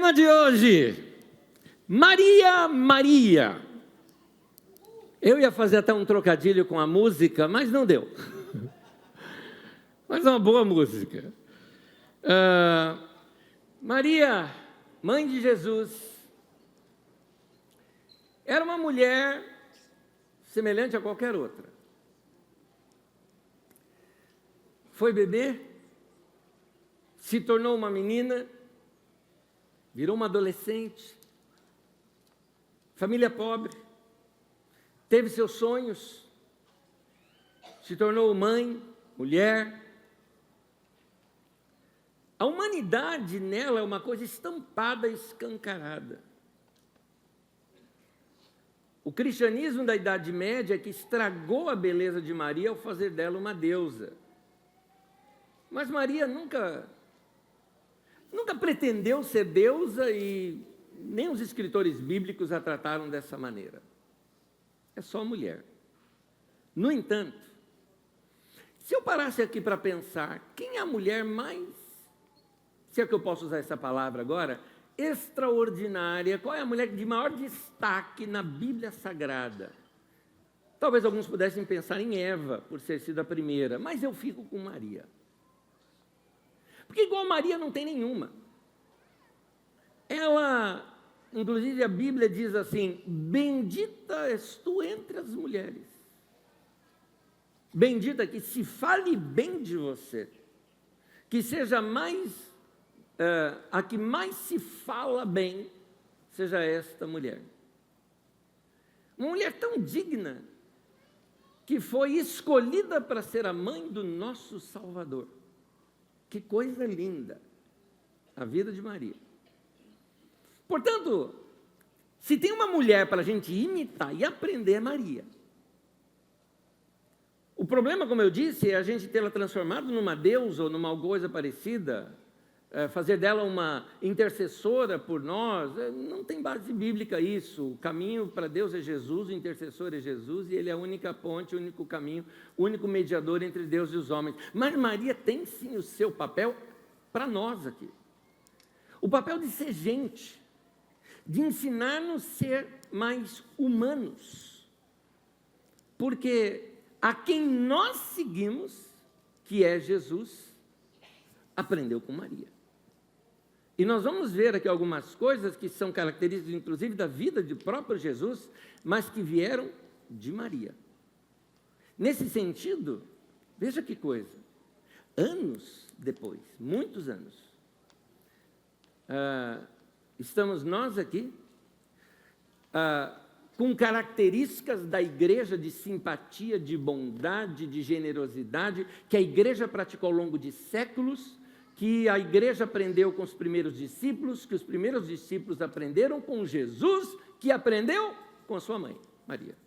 tema de hoje, Maria, Maria. Eu ia fazer até um trocadilho com a música, mas não deu. Mas é uma boa música. Maria, mãe de Jesus, era uma mulher semelhante a qualquer outra. Foi bebê, se tornou uma menina, virou uma adolescente, família pobre, teve seus sonhos, se tornou mãe, mulher. A humanidade nela é uma coisa estampada, escancarada. O cristianismo da Idade Média é que estragou a beleza de Maria ao fazer dela uma deusa. Mas Maria nunca pretendeu ser deusa e nem os escritores bíblicos a trataram dessa maneira. É só mulher. No entanto, se eu parasse aqui para pensar, quem é a mulher mais, se é que eu posso usar essa palavra agora, extraordinária, qual é a mulher de maior destaque na Bíblia Sagrada? Talvez alguns pudessem pensar em Eva, por ter sido a primeira, mas eu fico com Maria. Porque igual Maria não tem nenhuma. Ela, inclusive a Bíblia diz assim, bendita és tu entre as mulheres. Bendita que se fale bem de você, que seja mais, a que mais se fala bem, seja esta mulher. Uma mulher tão digna, que foi escolhida para ser a mãe do nosso Salvador. Que coisa linda, a vida de Maria. Portanto, se tem uma mulher para a gente imitar e aprender, é Maria. O problema, como eu disse, é a gente tê-la transformado numa deusa ou numa coisa parecida, fazer dela uma intercessora por nós. Não tem base bíblica isso. O caminho para Deus é Jesus, o intercessor é Jesus, e Ele é a única ponte, o único caminho, o único mediador entre Deus e os homens. Mas Maria tem sim o seu papel para nós aqui. O papel de ser gente, de ensinar-nos a ser mais humanos. Porque a quem nós seguimos, que é Jesus, aprendeu com Maria. E nós vamos ver aqui algumas coisas que são características, inclusive, da vida do próprio Jesus, mas que vieram de Maria. Nesse sentido, veja que coisa, anos depois, muitos anos, estamos nós aqui, com características da igreja de simpatia, de bondade, de generosidade, que a igreja praticou ao longo de séculos, que a igreja aprendeu com os primeiros discípulos, que os primeiros discípulos aprenderam com Jesus, que aprendeu com a sua mãe, Maria.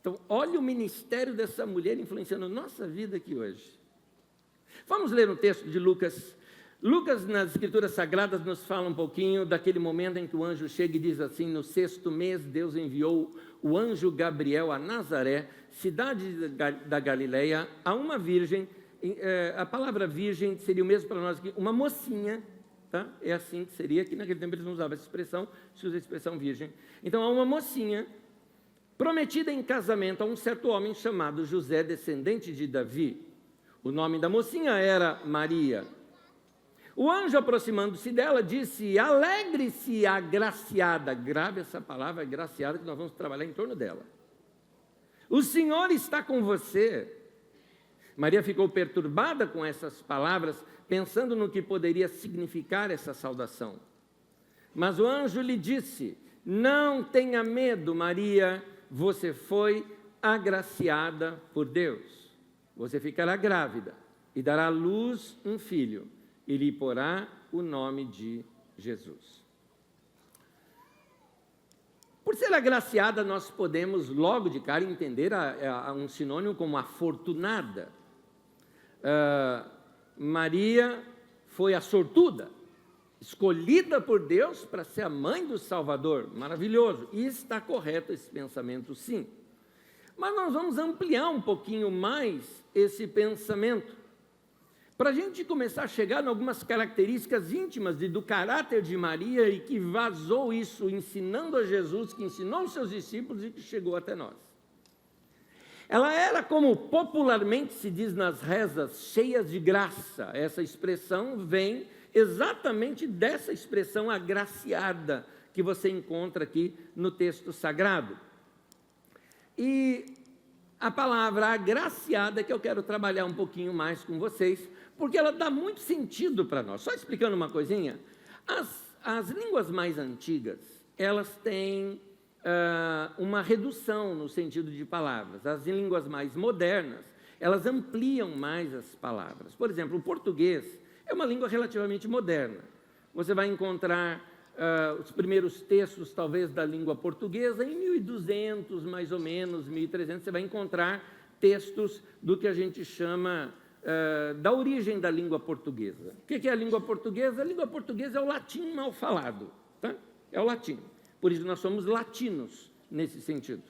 Então, olha o ministério dessa mulher influenciando nossa vida aqui hoje. Vamos ler um texto de Lucas. Lucas, nas Escrituras Sagradas, nos fala um pouquinho daquele momento em que o anjo chega e diz assim, no 6º mês, Deus enviou o anjo Gabriel a Nazaré, cidade da Galileia, a uma virgem. A palavra virgem seria o mesmo para nós aqui, uma mocinha, tá? É assim que seria, que naquele tempo eles não usavam essa expressão, se usa a expressão virgem. Então, há uma mocinha prometida em casamento a um certo homem chamado José, descendente de Davi. O nome da mocinha era Maria. O anjo, aproximando-se dela, disse, alegre-se, agraciada. Grave essa palavra, agraciada, que nós vamos trabalhar em torno dela. O Senhor está com você. Maria ficou perturbada com essas palavras, pensando no que poderia significar essa saudação. Mas o anjo lhe disse, não tenha medo, Maria, você foi agraciada por Deus. Você ficará grávida e dará à luz um filho, e lhe porá o nome de Jesus. Por ser agraciada, nós podemos logo de cara entender um sinônimo como afortunada. Maria foi a sortuda, escolhida por Deus para ser a mãe do Salvador. Maravilhoso. E está correto esse pensamento, sim. Mas nós vamos ampliar um pouquinho mais esse pensamento. para a gente começar a chegar em algumas características íntimas do caráter de Maria e que vazou isso ensinando a Jesus, que ensinou os seus discípulos e que chegou até nós. Ela era, como popularmente se diz nas rezas, cheias de graça. Essa expressão vem exatamente dessa expressão agraciada que você encontra aqui no texto sagrado. E a palavra agraciada que eu quero trabalhar um pouquinho mais com vocês, porque ela dá muito sentido para nós. Só explicando uma coisinha, as línguas mais antigas, elas têm uma redução no sentido de palavras. As línguas mais modernas, elas ampliam mais as palavras. Por exemplo, o português é uma língua relativamente moderna. Você vai encontrar os primeiros textos, talvez, da língua portuguesa, em 1200, mais ou menos, 1300, você vai encontrar textos do que a gente chama da origem da língua portuguesa. O que é a língua portuguesa? A língua portuguesa é o latim mal falado, tá? É o latim. Por isso nós somos latinos, nesse sentido.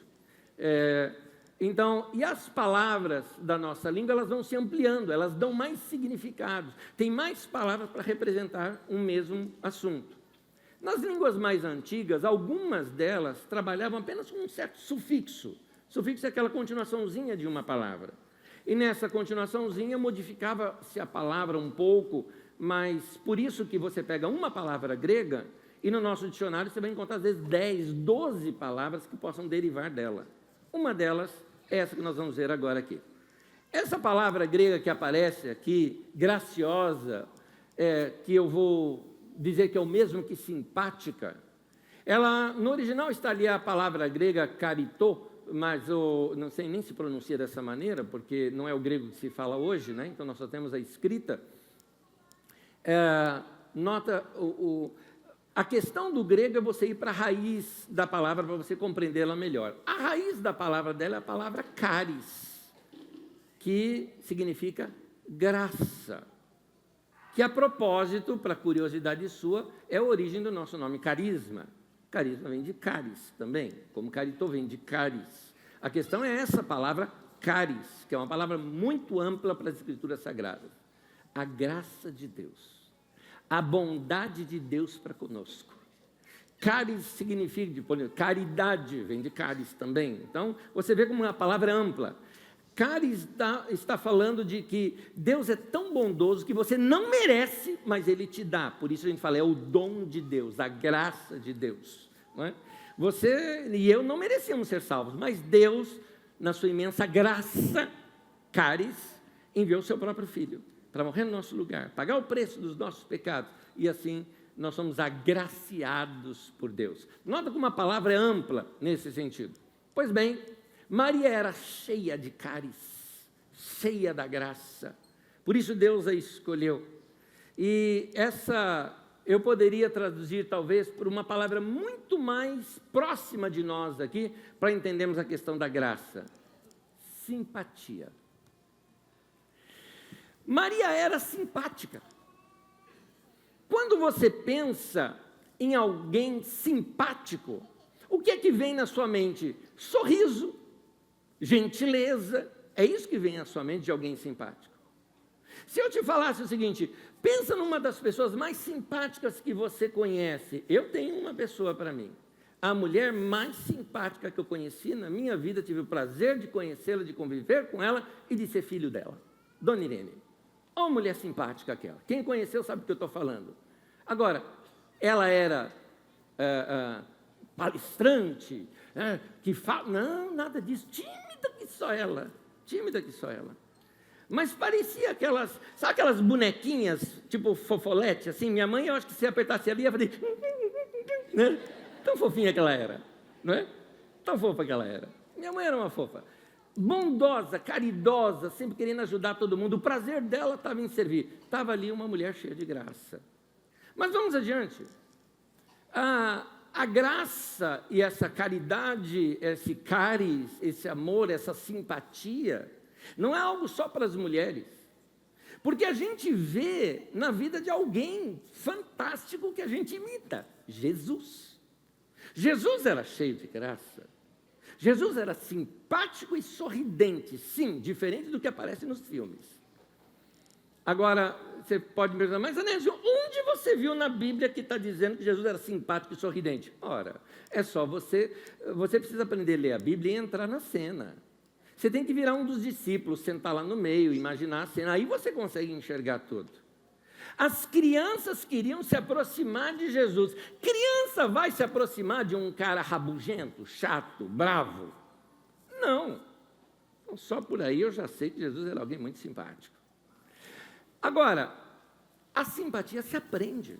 Então, e as palavras da nossa língua, elas vão se ampliando, elas dão mais significados, tem mais palavras para representar um mesmo assunto. Nas línguas mais antigas, algumas delas trabalhavam apenas com um certo sufixo. Sufixo é aquela continuaçãozinha de uma palavra. E nessa continuaçãozinha modificava-se a palavra um pouco, mas por isso que você pega uma palavra grega e no nosso dicionário você vai encontrar às vezes 10, 12 palavras que possam derivar dela. Uma delas é essa que nós vamos ver agora aqui. Essa palavra grega que aparece aqui, graciosa, que eu vou dizer que é o mesmo que simpática, ela, no original está ali a palavra grega caritô, mas não sei nem se pronuncia dessa maneira, porque não é o grego que se fala hoje, né? Então nós só temos a escrita. Nota, a questão do grego é você ir para a raiz da palavra para você compreendê-la melhor. A raiz da palavra dela é a palavra caris, que significa graça. Que, a propósito, para curiosidade sua, é a origem do nosso nome, carisma. Carisma vem de caris também, como caritô vem de caris. A questão é essa palavra caris, que é uma palavra muito ampla para as Escrituras Sagradas. A graça de Deus, a bondade de Deus para conosco. Caris significa, caridade, vem de caris também. Então, você vê como uma palavra ampla. Caris está falando de que Deus é tão bondoso que você não merece, mas Ele te dá. Por isso a gente fala, é o dom de Deus, a graça de Deus. Não é? Você e eu não merecíamos ser salvos, mas Deus, na sua imensa graça, caris, enviou o seu próprio Filho para morrer no nosso lugar, pagar o preço dos nossos pecados, e assim nós somos agraciados por Deus. Nota como a palavra é ampla nesse sentido. Pois bem, Maria era cheia de caris, cheia da graça, por isso Deus a escolheu. E essa eu poderia traduzir talvez por uma palavra muito mais próxima de nós aqui, para entendermos a questão da graça: simpatia. Maria era simpática. Quando você pensa em alguém simpático, o que é que vem na sua mente? Sorriso, gentileza, é isso que vem à sua mente de alguém simpático. Se eu te falasse o seguinte, pensa numa das pessoas mais simpáticas que você conhece. Eu tenho uma pessoa para mim, a mulher mais simpática que eu conheci na minha vida, tive o prazer de conhecê-la, de conviver com ela e de ser filho dela, Dona Irene. Olha uma mulher simpática aquela, quem conheceu sabe do que eu estou falando. Agora, ela era palestrante, que fala, não, nada disso, tímida que só ela, mas parecia sabe aquelas bonequinhas, tipo fofolete, assim, minha mãe, eu acho que se apertasse ali, ia fazer, né? Tão fofinha que ela era, não é? Tão fofa que ela era, minha mãe era uma fofa, bondosa, caridosa, sempre querendo ajudar todo mundo, o prazer dela estava em servir, estava ali uma mulher cheia de graça. Mas vamos adiante, a graça e essa caridade, esse caris, esse amor, essa simpatia, não é algo só para as mulheres, porque a gente vê na vida de alguém fantástico que a gente imita, Jesus. Jesus era cheio de graça, Jesus era simpático e sorridente, sim, diferente do que aparece nos filmes. Agora, você pode me perguntar, mas Anésio, onde você viu na Bíblia que está dizendo que Jesus era simpático e sorridente? Ora, é só você precisa aprender a ler a Bíblia e entrar na cena. Você tem que virar um dos discípulos, sentar lá no meio, imaginar a cena, aí você consegue enxergar tudo. As crianças queriam se aproximar de Jesus. Criança vai se aproximar de um cara rabugento, chato, bravo? Não. Então, só por aí eu já sei que Jesus era alguém muito simpático. Agora, a simpatia se aprende.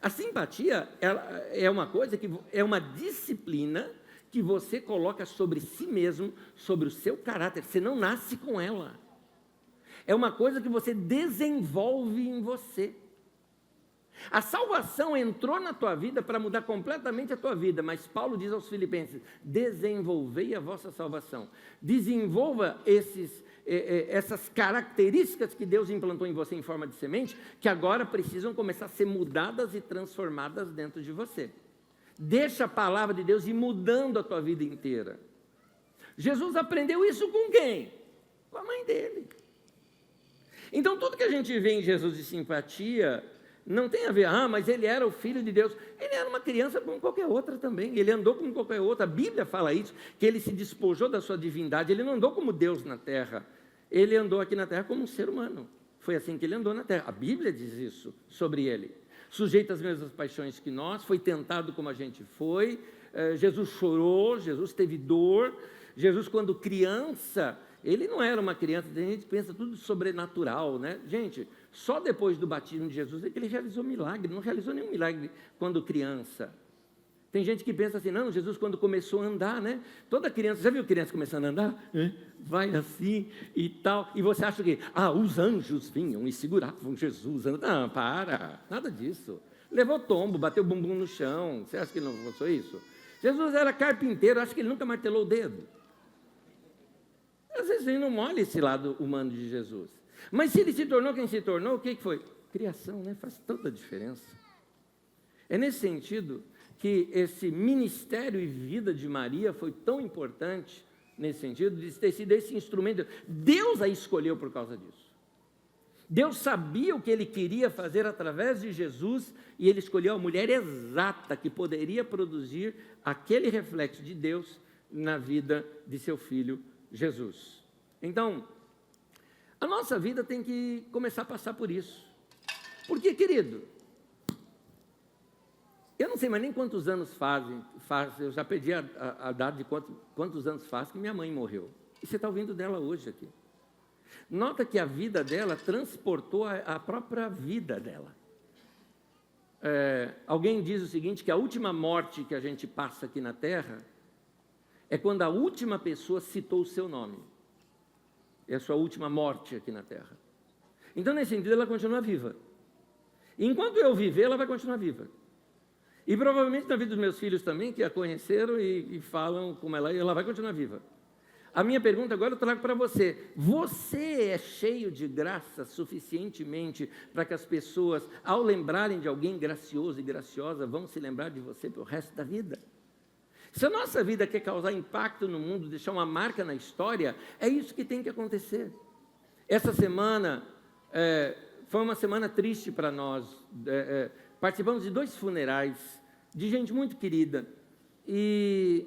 A simpatia é uma coisa que é uma disciplina que você coloca sobre si mesmo, sobre o seu caráter. Você não nasce com ela. É uma coisa que você desenvolve em você. A salvação entrou na tua vida para mudar completamente a tua vida, mas Paulo diz aos Filipenses: desenvolvei a vossa salvação. Desenvolva essas características que Deus implantou em você em forma de semente, que agora precisam começar a ser mudadas e transformadas dentro de você. Deixa a palavra de Deus ir mudando a tua vida inteira. Jesus aprendeu isso com quem? Com a mãe dele. Então, tudo que a gente vê em Jesus de simpatia não tem a ver, mas ele era o Filho de Deus. Ele era uma criança como qualquer outra também, ele andou como qualquer outra. A Bíblia fala isso, que ele se despojou da sua divindade, ele não andou como Deus na terra, ele andou aqui na terra como um ser humano. Foi assim que ele andou na terra. A Bíblia diz isso sobre ele. Sujeito às mesmas paixões que nós, foi tentado como a gente foi, Jesus chorou, Jesus teve dor. Jesus, quando criança, ele não era uma criança, a gente pensa tudo sobrenatural, né? Gente, só depois do batismo de Jesus é que ele realizou milagre, não realizou nenhum milagre quando criança. Tem gente que pensa assim, não, Jesus quando começou a andar, né? Toda criança, já viu criança começando a andar? Vai assim e tal, e você acha que, os anjos vinham e seguravam Jesus. Não, para, nada disso. Levou tombo, bateu o bumbum no chão, você acha que não foi isso? Jesus era carpinteiro, acho que ele nunca martelou o dedo. Às vezes a gente não olha esse lado humano de Jesus. Mas se ele se tornou quem se tornou, o que foi? Criação, né? Faz toda a diferença. É nesse sentido que esse ministério e vida de Maria foi tão importante, nesse sentido, de ter sido esse instrumento. Deus a escolheu por causa disso. Deus sabia o que ele queria fazer através de Jesus, e ele escolheu a mulher exata que poderia produzir aquele reflexo de Deus na vida de seu filho Jesus. Então, a nossa vida tem que começar a passar por isso. Porque, querido, eu não sei mais nem quantos anos faz, eu já perdi a data de quantos anos faz que minha mãe morreu. E você está ouvindo dela hoje aqui. Nota que a vida dela transportou a própria vida dela. Alguém diz o seguinte, que a última morte que a gente passa aqui na Terra é quando a última pessoa citou o seu nome. É a sua última morte aqui na Terra. Então, nesse sentido, ela continua viva. E enquanto eu viver, ela vai continuar viva. E provavelmente na vida dos meus filhos também, que a conheceram e falam como ela vai continuar viva. A minha pergunta agora eu trago para você. Você é cheio de graça suficientemente para que as pessoas, ao lembrarem de alguém gracioso e graciosa, vão se lembrar de você pelo resto da vida? Se a nossa vida quer causar impacto no mundo, deixar uma marca na história, é isso que tem que acontecer. Essa semana foi uma semana triste para nós. Participamos de 2 funerais de gente muito querida. E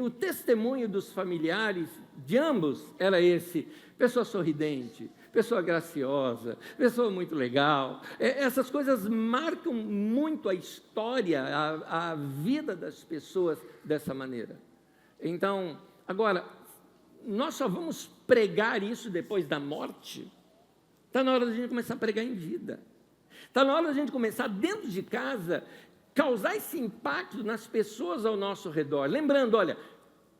o testemunho dos familiares de ambos era esse: pessoa sorridente, pessoa graciosa, pessoa muito legal. Essas coisas marcam muito a história, a vida das pessoas dessa maneira. Então, agora, nós só vamos pregar isso depois da morte? Está na hora da gente começar a pregar em vida. Está na hora da gente começar dentro de casa, causar esse impacto nas pessoas ao nosso redor. Lembrando, olha,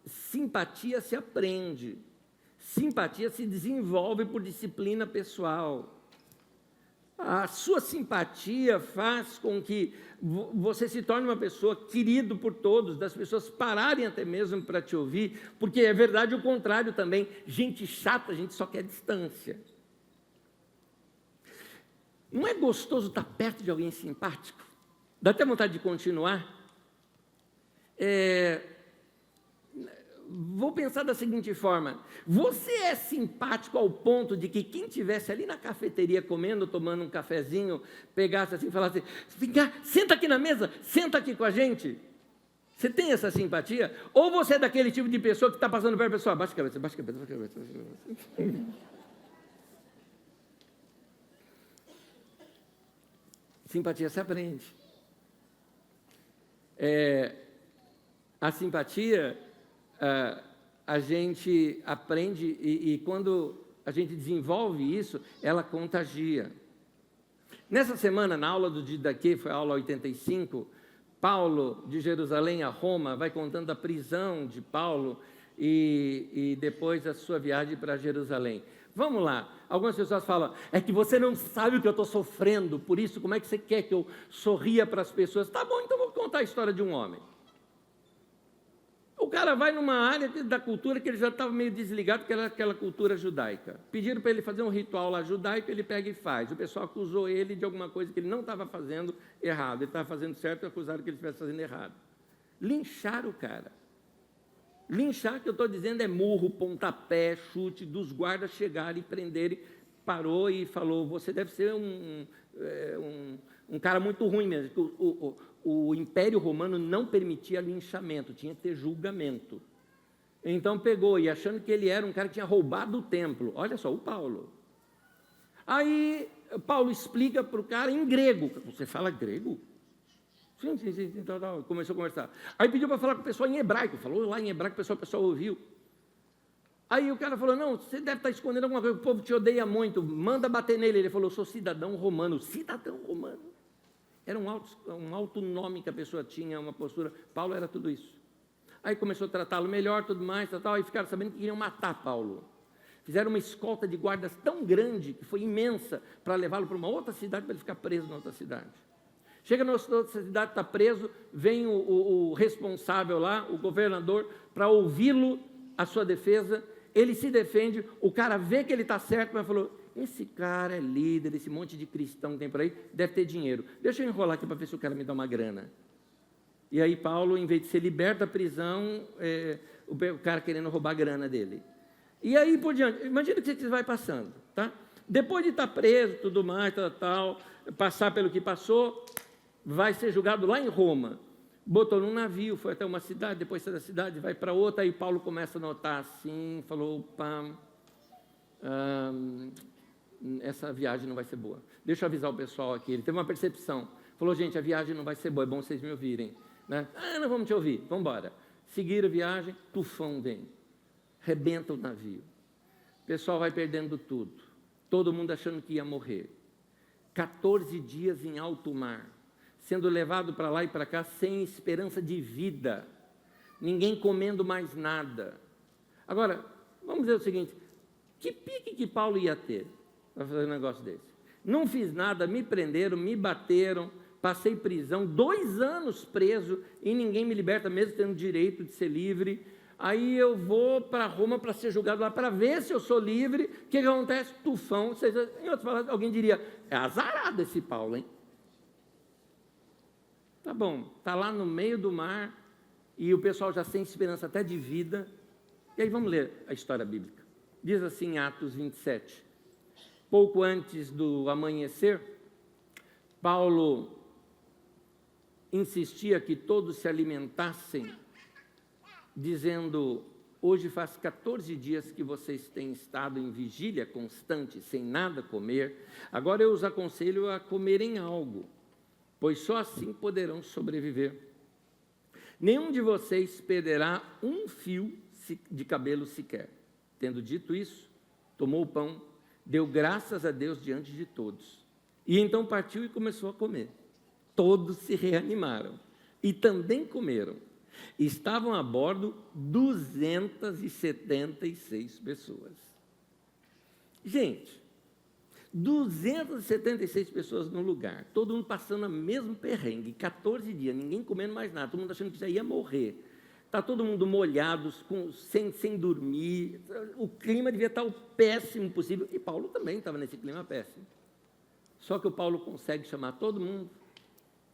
simpatia se aprende. Simpatia se desenvolve por disciplina pessoal. A sua simpatia faz com que você se torne uma pessoa querida por todos, das pessoas pararem até mesmo para te ouvir, porque é verdade o contrário também. Gente chata, a gente só quer distância. Não é gostoso estar perto de alguém simpático? Dá até vontade de continuar. vou pensar da seguinte forma: você é simpático ao ponto de que quem estivesse ali na cafeteria comendo, tomando um cafezinho, pegasse assim e falasse: vem cá, senta aqui na mesa, senta aqui com a gente? Você tem essa simpatia? Ou você é daquele tipo de pessoa que está passando perto da pessoa, baixa a cabeça, baixa a cabeça, baixa a cabeça. Baixa a cabeça. Simpatia se aprende. A simpatia, a gente aprende e quando a gente desenvolve isso, ela contagia. Nessa semana, na aula do Didaquê, foi a aula 85, Paulo, de Jerusalém a Roma, vai contando a prisão de Paulo e depois a sua viagem para Jerusalém. Vamos lá, algumas pessoas falam, é que você não sabe o que eu estou sofrendo, por isso, como é que você quer que eu sorria para as pessoas? Tá bom, então vou contar a história de um homem. O cara vai numa área da cultura que ele já estava meio desligado, que era aquela cultura judaica. Pediram para ele fazer um ritual lá judaico, ele pega e faz. O pessoal acusou ele de alguma coisa que ele não estava fazendo errado. Ele estava fazendo certo e acusaram que ele estivesse fazendo errado. Lincharam o cara. Linchar, que eu estou dizendo, é murro, pontapé, chute, dos guardas chegarem e prenderem. Parou e falou, você deve ser um cara muito ruim mesmo. O Império Romano não permitia linchamento, tinha que ter julgamento. Então pegou, e achando que ele era um cara que tinha roubado o templo. Olha só, o Paulo. Aí Paulo explica para o cara em grego. Você fala grego? Sim. Então, começou a conversar. Aí pediu para falar com o pessoal em hebraico. Falou lá em hebraico, o pessoal ouviu. Aí o cara falou, não, você deve estar escondendo alguma coisa, o povo te odeia muito, manda bater nele. Ele falou, sou cidadão romano. Cidadão romano. Era um alto nome que a pessoa tinha, uma postura. Paulo era tudo isso. Aí começou a tratá-lo melhor, tudo mais, e ficaram sabendo que queriam matar Paulo. Fizeram uma escolta de guardas tão grande, que foi imensa, para levá-lo para uma outra cidade, para ele ficar preso na outra cidade. Chega na outra cidade, está preso, vem o responsável lá, o governador, para ouvi-lo, a sua defesa. Ele se defende, o cara vê que ele está certo, mas falou, esse cara é líder, esse monte de cristão que tem por aí, deve ter dinheiro. Deixa eu enrolar aqui para ver se o cara me dá uma grana. E aí Paulo, em vez de ser liberto da prisão, o cara querendo roubar a grana dele. E aí por diante, imagina o que você vai passando, tá? Depois de estar preso, tudo mais, passar pelo que passou, vai ser julgado lá em Roma. Botou num navio, foi até uma cidade, depois sai da cidade, vai para outra, aí Paulo começa a notar assim, falou, opa, essa viagem não vai ser boa. Deixa eu avisar o pessoal aqui, ele teve uma percepção, falou, gente, a viagem não vai ser boa, é bom vocês me ouvirem. Né? Não vamos te ouvir, vamos embora. Seguiram a viagem, tufão vem, rebenta o navio. O pessoal vai perdendo tudo, todo mundo achando que ia morrer. 14 dias em alto mar, sendo levado para lá e para cá sem esperança de vida, ninguém comendo mais nada. Agora, vamos dizer o seguinte, que pique que Paulo ia ter para fazer um negócio desse? Não fiz nada, me prenderam, me bateram, passei prisão, 2 anos preso e ninguém me liberta, mesmo tendo direito de ser livre. Aí eu vou para Roma para ser julgado lá, para ver se eu sou livre. O que acontece? Tufão. Ou seja, em outras palavras, alguém diria, é azarado esse Paulo, hein? Tá bom, está lá no meio do mar e o pessoal já sem esperança até de vida. E aí vamos ler a história bíblica. Diz assim em Atos 27. Pouco antes do amanhecer, Paulo insistia que todos se alimentassem, dizendo, hoje faz 14 dias que vocês têm estado em vigília constante, sem nada comer, agora eu os aconselho a comerem algo, pois só assim poderão sobreviver. Nenhum de vocês perderá um fio de cabelo sequer. Tendo dito isso, tomou o pão, deu graças a Deus diante de todos, e então partiu e começou a comer. Todos se reanimaram e também comeram. Estavam a bordo 276 pessoas. Gente, 276 pessoas no lugar, todo mundo passando o mesmo perrengue, 14 dias, ninguém comendo mais nada, todo mundo achando que já ia morrer. Está todo mundo molhado, sem dormir, o clima devia estar o péssimo possível, e Paulo também estava nesse clima péssimo. Só que o Paulo consegue chamar todo mundo,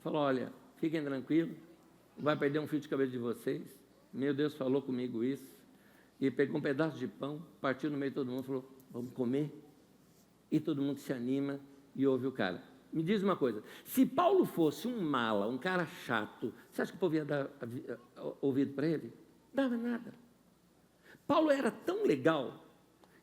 falou, olha, fiquem tranquilos, não vai perder um fio de cabelo de vocês, meu Deus falou comigo isso, E ele pegou um pedaço de pão, partiu no meio de todo mundo e falou, vamos comer? E todo mundo se anima e ouve o cara. Me diz uma coisa, se Paulo fosse um mala, um cara chato, você acha que o povo ia dar ouvido para ele? Dava nada. Paulo era tão legal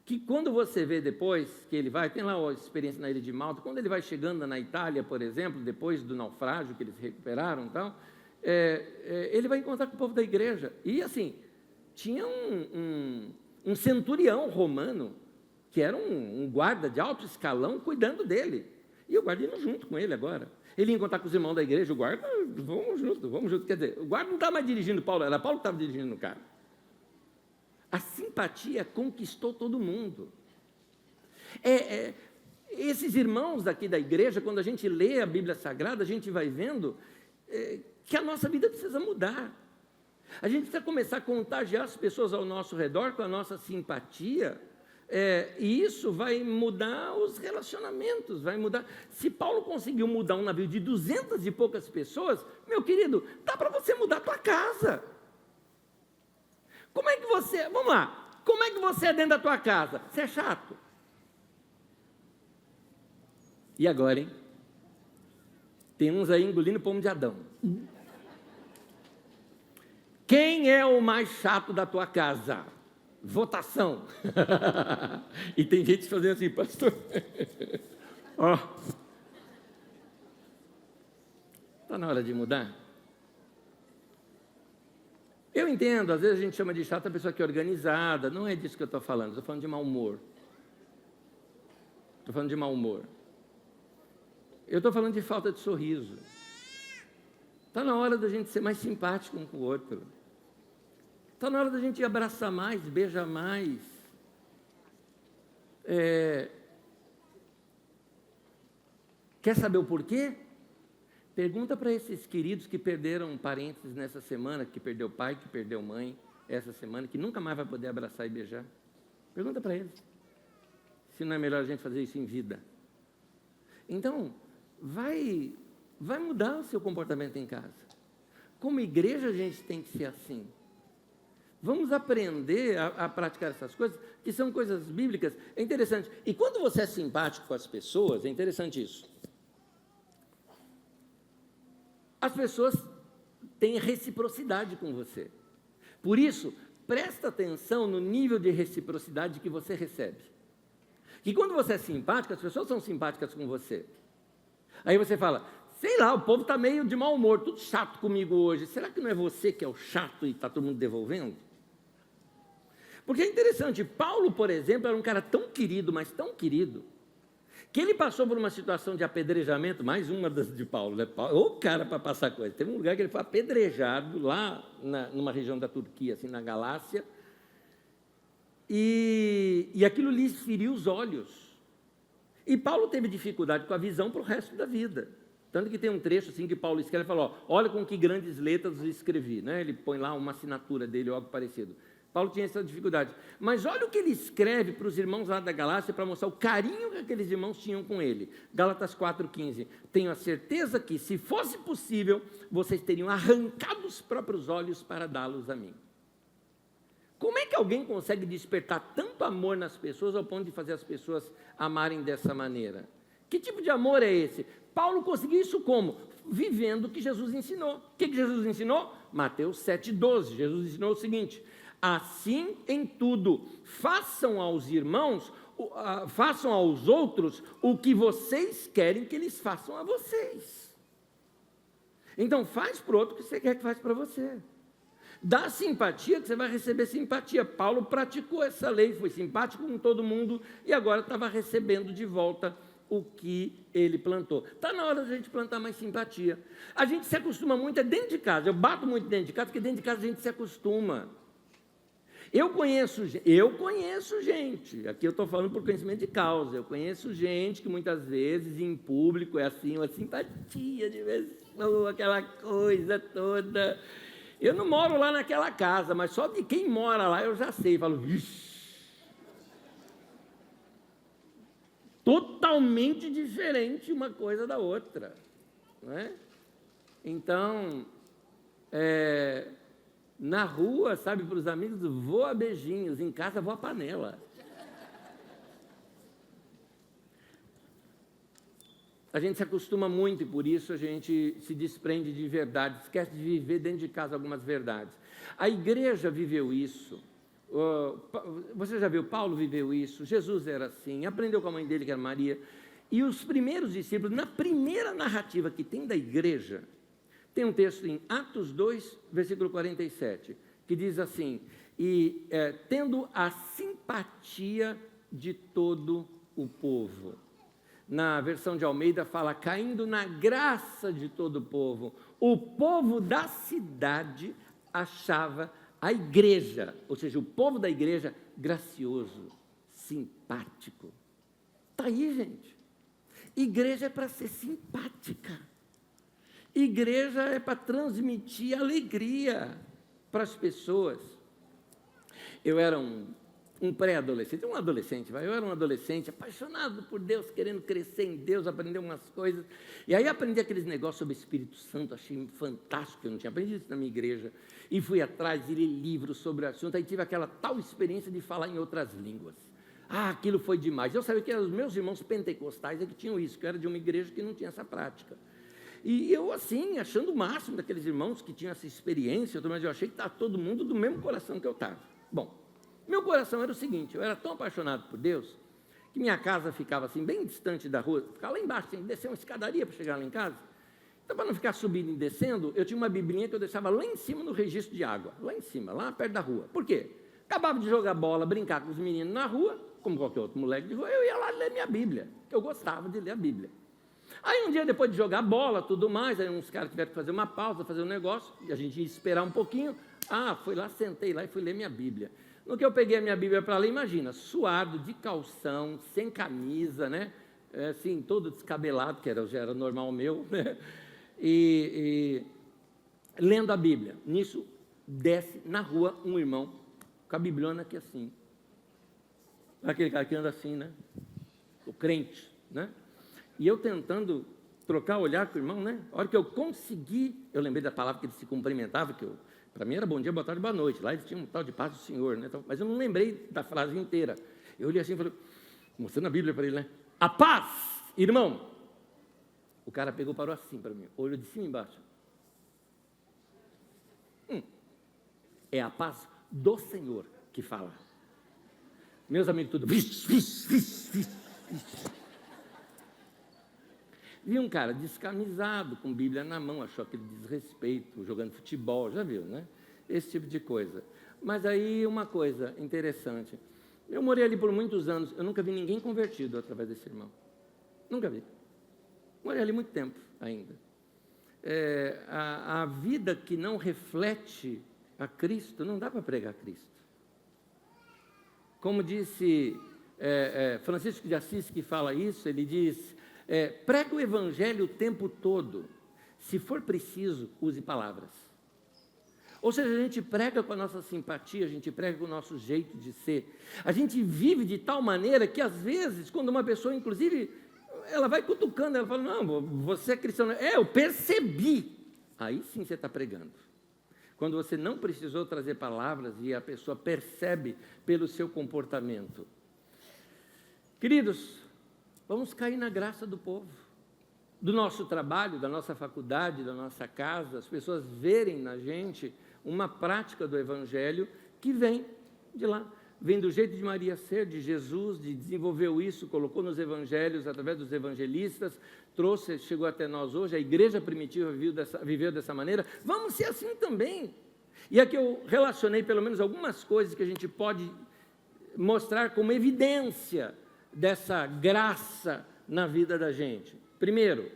que quando você vê depois que ele vai, tem lá a experiência na ilha de Malta, quando ele vai chegando na Itália, por exemplo, depois do naufrágio que eles recuperaram e tal, ele vai encontrar com o povo da igreja. E assim, tinha um centurião romano, que era um guarda de alto escalão, cuidando dele. E o guarda indo junto com ele agora. Ele ia encontrar com os irmãos da igreja, o guarda, vamos junto. Quer dizer, o guarda não estava mais dirigindo Paulo, era Paulo que estava dirigindo o cara. A simpatia conquistou todo mundo. Esses irmãos daqui da igreja, quando a gente lê a Bíblia Sagrada, a gente vai vendo que a nossa vida precisa mudar. A gente precisa começar a contagiar as pessoas ao nosso redor com a nossa simpatia, e isso vai mudar os relacionamentos, vai mudar. Se Paulo conseguiu mudar um navio de 200 e poucas pessoas, meu querido, dá para você mudar a tua casa. Como é que você, vamos lá, como é que você é dentro da tua casa? Você é chato. E agora, hein? Tem uns aí engolindo pomo de Adão. Quem é o mais chato da tua casa? Votação. E tem gente fazendo assim, pastor. Ó. Está na hora de mudar? Eu entendo, às vezes a gente chama de chata a pessoa que é organizada, não é disso que eu estou falando, estou falando de mau humor. Estou falando de mau humor. Eu estou falando de falta de sorriso. Está na hora da gente ser mais simpático um com o outro. Está na hora da gente abraçar mais, beijar mais. Quer saber o porquê? Pergunta para esses queridos que perderam parentes nessa semana, que perdeu pai, que perdeu mãe essa semana, que nunca mais vai poder abraçar e beijar. Pergunta para eles se não é melhor a gente fazer isso em vida. Então, vai mudar o seu comportamento em casa. Como igreja, a gente tem que ser assim. Vamos aprender a praticar essas coisas, que são coisas bíblicas. É interessante. E quando você é simpático com as pessoas, é interessante isso. As pessoas têm reciprocidade com você. Por isso, presta atenção no nível de reciprocidade que você recebe. Que quando você é simpático, as pessoas são simpáticas com você. Aí você fala, sei lá, o povo está meio de mau humor, tudo chato comigo hoje. Será que não é você que é o chato e está todo mundo devolvendo? Porque é interessante, Paulo, por exemplo, era um cara tão querido, mas tão querido, que ele passou por uma situação de apedrejamento, mais uma das de Paulo, né? Ô cara para passar coisa. Teve um lugar que ele foi apedrejado, lá numa região da Turquia, assim, na Galácia, e aquilo lhe feriu os olhos. E Paulo teve dificuldade com a visão para o resto da vida. Tanto que tem um trecho assim que Paulo escreve e fala, olha com que grandes letras eu escrevi, né? Ele põe lá uma assinatura dele ou algo parecido. Paulo tinha essa dificuldade. Mas olha o que ele escreve para os irmãos lá da Galácia para mostrar o carinho que aqueles irmãos tinham com ele. Gálatas 4,15. Tenho a certeza que, se fosse possível, vocês teriam arrancado os próprios olhos para dá-los a mim. Como é que alguém consegue despertar tanto amor nas pessoas ao ponto de fazer as pessoas amarem dessa maneira? Que tipo de amor é esse? Paulo conseguiu isso como? Vivendo o que Jesus ensinou. O que Jesus ensinou? Mateus 7,12. Jesus ensinou o seguinte: assim em tudo, façam aos irmãos, façam aos outros o que vocês querem que eles façam a vocês. Então faz para o outro o que você quer que faça para você. Dá simpatia que você vai receber simpatia. Paulo praticou essa lei, foi simpático com todo mundo e agora estava recebendo de volta o que ele plantou. Está na hora de a gente plantar mais simpatia. A gente se acostuma muito dentro de casa. Eu bato muito dentro de casa, porque dentro de casa a gente se acostuma. Eu conheço gente, aqui eu estou falando por conhecimento de causa, eu conheço gente que muitas vezes em público é assim, uma simpatia de vez em quando, aquela coisa toda. Eu não moro lá naquela casa, mas só de quem mora lá eu já sei, falo, vixi, totalmente diferente uma coisa da outra, não é? Então, Na rua, sabe, para os amigos, voa beijinhos, em casa voa panela. A gente se acostuma muito e por isso a gente se desprende de verdades, esquece de viver dentro de casa algumas verdades. A igreja viveu isso. Você já viu, Paulo viveu isso, Jesus era assim, aprendeu com a mãe dele, que era Maria. E os primeiros discípulos, na primeira narrativa que tem da igreja, tem um texto em Atos 2, versículo 47, que diz assim, tendo a simpatia de todo o povo. Na versão de Almeida fala, caindo na graça de todo o povo da cidade achava a igreja, ou seja, o povo da igreja, gracioso, simpático. Está aí, gente. Igreja é para ser simpática. Igreja é para transmitir alegria para as pessoas. Eu era um pré-adolescente, eu era um adolescente apaixonado por Deus, querendo crescer em Deus, aprender umas coisas, e aí aprendi aqueles negócios sobre o Espírito Santo, achei fantástico, eu não tinha aprendido isso na minha igreja, e fui atrás, e li livros sobre o assunto, aí tive aquela tal experiência de falar em outras línguas. Aquilo foi demais. Eu sabia que eram os meus irmãos pentecostais que tinham isso, que eu era de uma igreja que não tinha essa prática. E eu, assim, achando o máximo daqueles irmãos que tinham essa experiência, mas eu achei que estava todo mundo do mesmo coração que eu estava. Bom, meu coração era o seguinte, eu era tão apaixonado por Deus, que minha casa ficava assim, bem distante da rua, ficava lá embaixo, tinha que descer uma escadaria para chegar lá em casa. Então, para não ficar subindo e descendo, eu tinha uma biblinha que eu deixava lá em cima no registro de água, lá em cima, lá perto da rua. Por quê? Acabava de jogar bola, brincar com os meninos na rua, como qualquer outro moleque de rua, eu ia lá ler minha Bíblia, eu gostava de ler a Bíblia. Aí um dia, depois de jogar bola, tudo mais, aí uns caras tiveram que fazer uma pausa, fazer um negócio, e a gente ia esperar um pouquinho, fui lá, sentei lá e fui ler minha Bíblia. No que eu peguei a minha Bíblia para ler, imagina, suado, de calção, sem camisa, né? Assim, todo descabelado, que já era normal meu, né? E lendo a Bíblia. Nisso, desce na rua um irmão, com a bibliona aqui assim. Aquele cara que anda assim, né? O crente, né? E eu tentando trocar olhar com o irmão, né? A hora que eu consegui, eu lembrei da palavra que ele se cumprimentava, para mim era bom dia, boa tarde, boa noite. Lá eles tinham um tal de paz do Senhor, né? Mas eu não lembrei da frase inteira. Eu olhei assim e falei, mostrando a Bíblia para ele, né? A paz, irmão. O cara pegou, parou assim para mim, olhou de cima e embaixo. É a paz do Senhor que fala. Meus amigos, tudo. Vi um cara descamisado, com Bíblia na mão, achou aquele desrespeito, jogando futebol, já viu, né? Esse tipo de coisa. Mas aí uma coisa interessante, eu morei ali por muitos anos, eu nunca vi ninguém convertido através desse irmão. Nunca vi. Morei ali muito tempo ainda. A vida que não reflete a Cristo, não dá para pregar Cristo. Como disse Francisco de Assis, que fala isso, ele diz, prega o evangelho o tempo todo, se for preciso, use palavras. Ou seja, a gente prega com a nossa simpatia, a gente prega com o nosso jeito de ser. A gente vive de tal maneira que, às vezes, quando uma pessoa, inclusive, ela vai cutucando, ela fala, não, você é cristão. Eu percebi. Aí sim você está pregando. Quando você não precisou trazer palavras e a pessoa percebe pelo seu comportamento. Queridos, vamos cair na graça do povo. Do nosso trabalho, da nossa faculdade, da nossa casa, as pessoas verem na gente uma prática do Evangelho que vem de lá. Vem do jeito de Maria ser, de Jesus, de desenvolveu isso, colocou nos Evangelhos, através dos evangelistas, trouxe, chegou até nós hoje, a igreja primitiva viveu dessa maneira, vamos ser assim também. E aqui eu relacionei pelo menos algumas coisas que a gente pode mostrar como evidência dessa graça na vida da gente. Primeiro,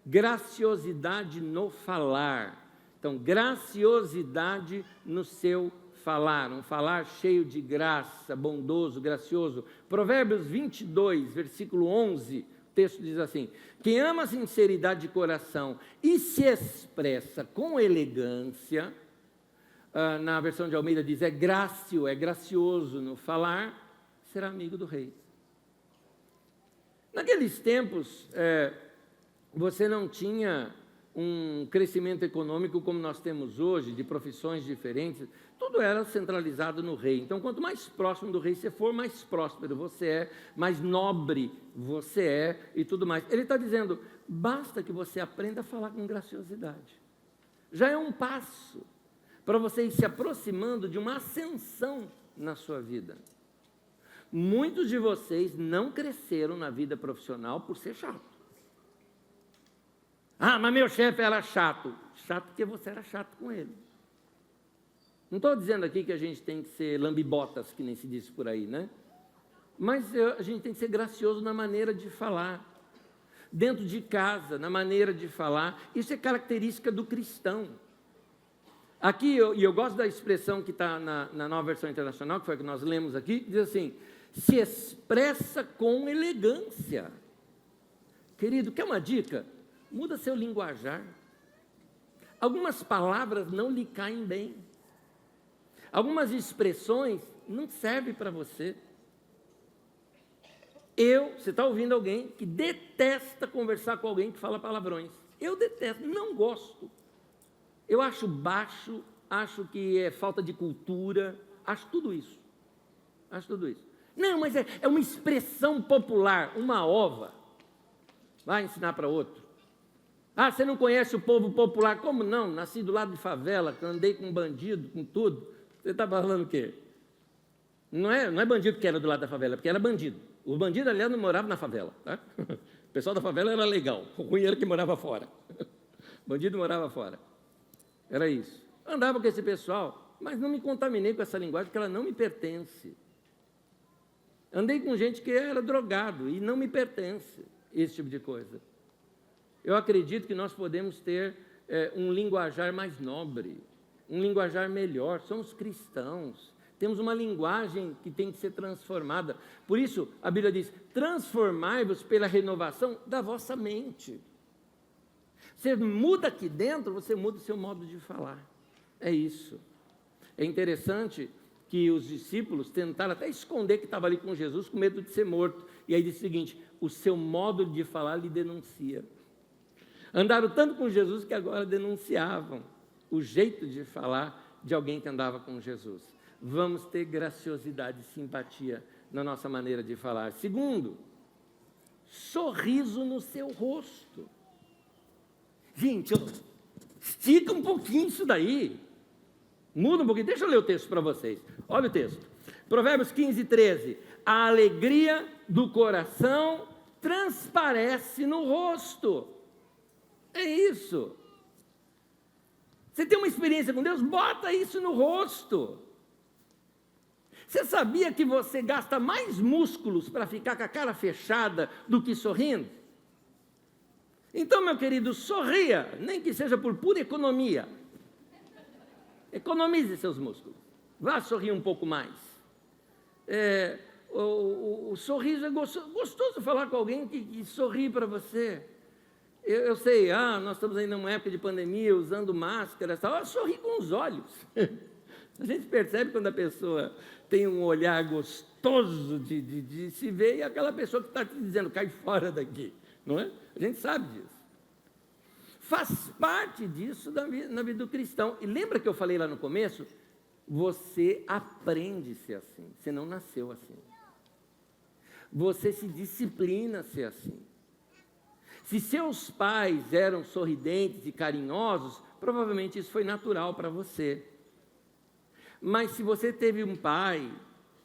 graciosidade no falar. Então, graciosidade no seu falar, um falar cheio de graça, bondoso, gracioso. Provérbios 22, versículo 11, o texto diz assim, quem ama a sinceridade de coração e se expressa com elegância, na versão de Almeida diz, é gracioso no falar, será amigo do rei. Naqueles tempos, você não tinha um crescimento econômico como nós temos hoje, de profissões diferentes, tudo era centralizado no rei. Então, quanto mais próximo do rei você for, mais próspero você é, mais nobre você é e tudo mais. Ele está dizendo, basta que você aprenda a falar com graciosidade. Já é um passo para você ir se aproximando de uma ascensão na sua vida. Muitos de vocês não cresceram na vida profissional por ser chato. Ah, mas meu chefe era chato. Chato porque você era chato com ele. Não estou dizendo aqui que a gente tem que ser lambibotas, que nem se diz por aí, né? Mas a gente tem que ser gracioso na maneira de falar. Dentro de casa, na maneira de falar. Isso é característica do cristão. Aqui, eu gosto da expressão que está na Nova Versão Internacional, que foi a que nós lemos aqui, que diz assim, se expressa com elegância. Querido, quer uma dica? Muda seu linguajar. Algumas palavras não lhe caem bem. Algumas expressões não servem para você. Você está ouvindo alguém que detesta conversar com alguém que fala palavrões. Eu detesto, não gosto. Eu acho baixo, acho que é falta de cultura, acho tudo isso. Acho tudo isso. Não, mas é uma expressão popular, uma ova. Vai ensinar para outro. Ah, você não conhece o povo popular? Como não? Nasci do lado de favela, andei com bandido, com tudo. Você está falando o quê? Não é bandido que era do lado da favela, porque era bandido. O bandido, aliás, não morava na favela. Tá? O pessoal da favela era legal, o ruim era que morava fora. O bandido morava fora. Era isso. Andava com esse pessoal, mas não me contaminei com essa linguagem, porque ela não me pertence. Andei com gente que era drogado e não me pertence, esse tipo de coisa. Eu acredito que nós podemos ter um linguajar mais nobre, um linguajar melhor. Somos cristãos, temos uma linguagem que tem que ser transformada. Por isso, a Bíblia diz, transformai-vos pela renovação da vossa mente. Você muda aqui dentro, você muda o seu modo de falar. É isso. É interessante que os discípulos tentaram até esconder que estava ali com Jesus, com medo de ser morto. E aí diz o seguinte, o seu modo de falar lhe denuncia. Andaram tanto com Jesus que agora denunciavam o jeito de falar de alguém que andava com Jesus. Vamos ter graciosidade e simpatia na nossa maneira de falar. Segundo, sorriso no seu rosto. Gente, estica um pouquinho isso daí. Muda um pouquinho. Deixa eu ler o texto para vocês. Olha o texto. Provérbios 15, 13. A alegria do coração transparece no rosto. É isso. Você tem uma experiência com Deus? Bota isso no rosto. Você sabia que você gasta mais músculos para ficar com a cara fechada do que sorrindo? Então, meu querido, sorria, nem que seja por pura economia. Economize seus músculos. Vá sorrir um pouco mais. O sorriso é gostoso falar com alguém que sorri para você. Eu sei, nós estamos ainda numa época de pandemia, usando máscaras, sorri com os olhos. A gente percebe quando a pessoa tem um olhar gostoso de se ver, e aquela pessoa que está te dizendo, cai fora daqui, não é? A gente sabe disso. Faz parte disso na vida do cristão. E lembra que eu falei lá no começo? Você aprende a ser assim, você não nasceu assim. Você se disciplina a ser assim. Se seus pais eram sorridentes e carinhosos, provavelmente isso foi natural para você. Mas se você teve um pai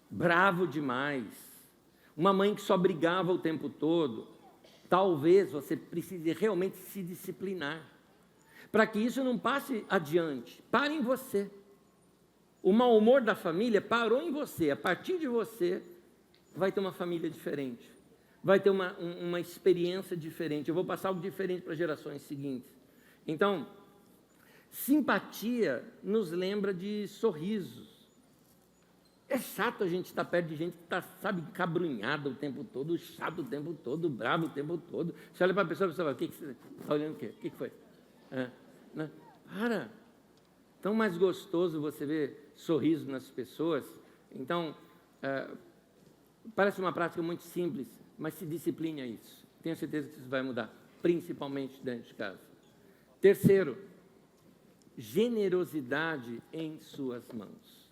bravo demais, uma mãe que só brigava o tempo todo, talvez você precise realmente se disciplinar, para que isso não passe adiante, pare em você. O mau humor da família parou em você, a partir de você vai ter uma família diferente. Vai ter uma experiência diferente. Eu vou passar algo diferente para as gerações seguintes. Então, simpatia nos lembra de sorrisos. É chato a gente estar perto de gente que está, cabrunhada o tempo todo, chato o tempo todo, bravo o tempo todo. Você olha para a pessoa e fala, o que você está olhando o quê? O que foi? Né? Para. Tão mais gostoso você ver sorriso nas pessoas. Então, parece uma prática muito simples, mas se discipline a isso. Tenho certeza que isso vai mudar, principalmente dentro de casa. Terceiro, generosidade em suas mãos.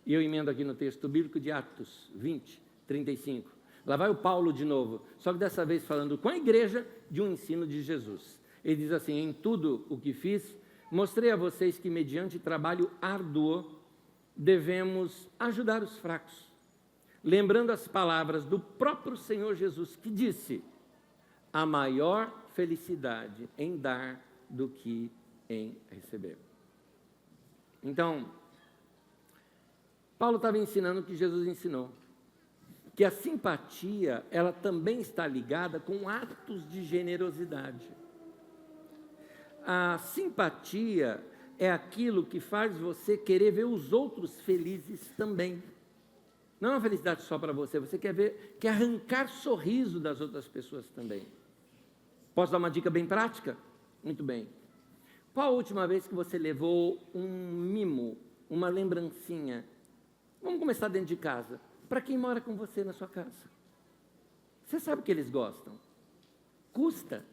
E eu emendo aqui no texto bíblico de Atos 20, 35. Lá vai o Paulo de novo, só que dessa vez falando com a igreja de um ensino de Jesus. Ele diz assim: em tudo o que fiz, mostrei a vocês que mediante trabalho árduo devemos ajudar os fracos, lembrando as palavras do próprio Senhor Jesus, que disse: a maior felicidade em dar do que em receber. Então, Paulo estava ensinando o que Jesus ensinou, que a simpatia, ela também está ligada com atos de generosidade. A simpatia é aquilo que faz você querer ver os outros felizes também. Não é uma felicidade só para você, você quer arrancar sorriso das outras pessoas também. Posso dar uma dica bem prática? Muito bem. Qual a última vez que você levou um mimo, uma lembrancinha? Vamos começar dentro de casa. Para quem mora com você na sua casa. Você sabe que eles gostam. Custa.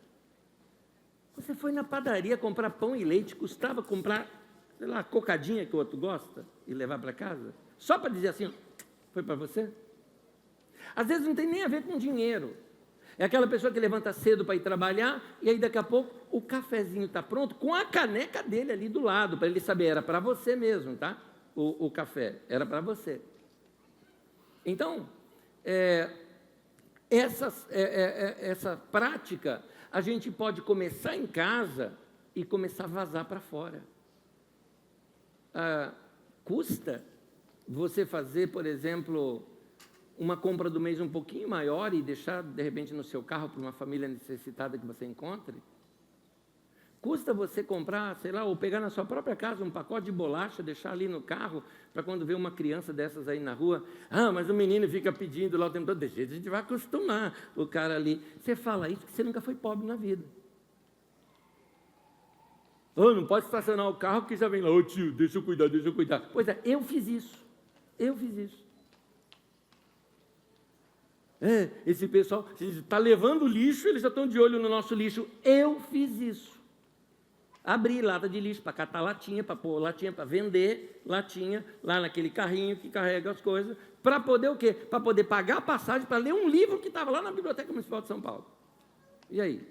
Você foi na padaria comprar pão e leite, custava comprar, sei lá, a cocadinha que o outro gosta e levar para casa? Só para dizer assim, foi para você? Às vezes não tem nem a ver com dinheiro. É aquela pessoa que levanta cedo para ir trabalhar e aí daqui a pouco o cafezinho está pronto com a caneca dele ali do lado, para ele saber, era para você mesmo, tá? O café, era para você. Então, essa prática a gente pode começar em casa e começar a vazar para fora. Custa você fazer, por exemplo, uma compra do mês um pouquinho maior e deixar, de repente, no seu carro para uma família necessitada que você encontre? Custa você comprar, sei lá, ou pegar na sua própria casa um pacote de bolacha, deixar ali no carro, para quando vê uma criança dessas aí na rua, mas o menino fica pedindo lá o tempo todo, de jeito a gente vai acostumar o cara ali. Você fala isso porque você nunca foi pobre na vida. Não pode estacionar o carro que já vem lá, tio, deixa eu cuidar. Pois é, eu fiz isso. Esse pessoal está levando lixo, eles já estão de olho no nosso lixo. Eu fiz isso. Abri lata de lixo para catar latinha, para pôr latinha, para vender latinha, lá naquele carrinho que carrega as coisas, para poder o quê? Para poder pagar a passagem, para ler um livro que estava lá na Biblioteca Municipal de São Paulo. E aí?